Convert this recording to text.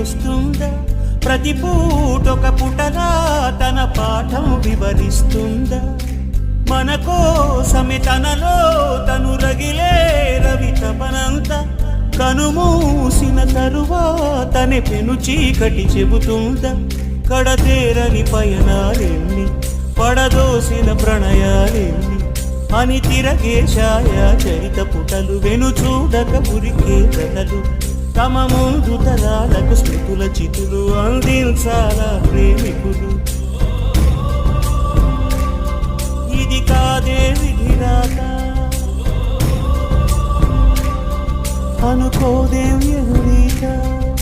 వస్తుందా ప్రతి పూటొక పుటలా తన పాఠం వివరిస్తుందా మన కోసమే తనలో తను రగిలే రవి తపనంత కనుమూసిన తరువాతనే పెను చీకటి చెబుతుందా కడతేరని పయనాలెన్ని పడదోసిన ప్రణయాలెన్ని అని తిరగే ఛాయా చరిత పుటలు వెను చూడక ఉరికే కథలు తమ ముందు తరాలకు స్మృతుల చితులు అందించాలా ప్రేమికులు ఇది కాదే విధిరాత అనుకోదేం ఎదురీత